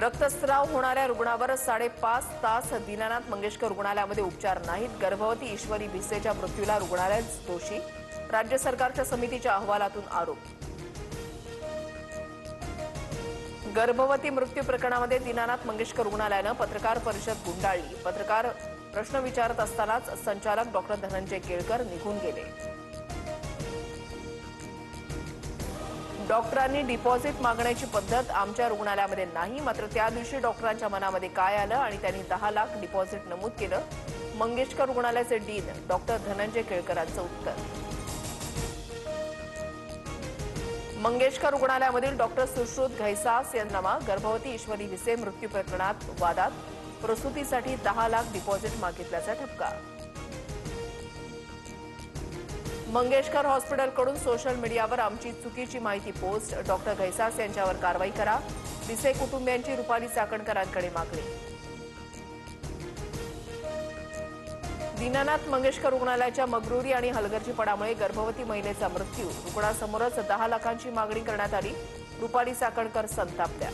रक्तस्राव होणाऱ्या रुग्णावर 5.5 तास दीनानाथ मंगेशकर रुग्णालयामध्ये उपचार नाहीत. गर्भवती ईश्वरी भिसेच्या मृत्यूला रुग्णालयच दोषी. राज्य सरकारच्या समितीच्या अहवालातून आरोप. गर्भवती मृत्यू प्रकरणामध्ये दीनानाथ मंगेशकर रुग्णालयानं पत्रकार परिषद गुंडाळली. पत्रकार प्रश्न विचारत असतानाच संचालक डॉक्टर धनंजय केळकर निघून गेले. डॉक्टरांनी डिपॉझिट मागण्याची पद्धत आमच्या रुग्णालयामध्ये नाही. मात्र त्या दिवशी डॉक्टरांच्या मनामध्ये काय आलं आणि त्यांनी 10 लाख डिपॉझिट नमूद केलं. मंगेशकर रुग्णालयाचे डीन डॉक्टर धनंजय केळकरांचं उत्तर. मंगेशकर रुग्णालयामधील डॉक्टर सुश्रुत घैसास यांना गर्भवती ईश्वरी भिसे मृत्यू प्रकरणात वादात प्रसूतीसाठी 10 लाख डिपॉझिट मागितल्याचा ठपका. मंगेशकर हॉस्पिटलकडून सोशल मीडियावर आमची चुकीची माहिती पोस्ट. डॉक्टर घैसास यांच्यावर कारवाई करा. भिसे कुटुंबियांची रुपाली चाकणकरांकडे मागणी. दीनानाथ मंगेशकर रुग्णालयाच्या मगरुरी आणि हलगर्जीपणामुळे गर्भवती महिलेचा मृत्यू. रुग्णासमोरच 10 लाखांची मागणी करण्यात आली. रुपाली चाकणकर संतापल्या.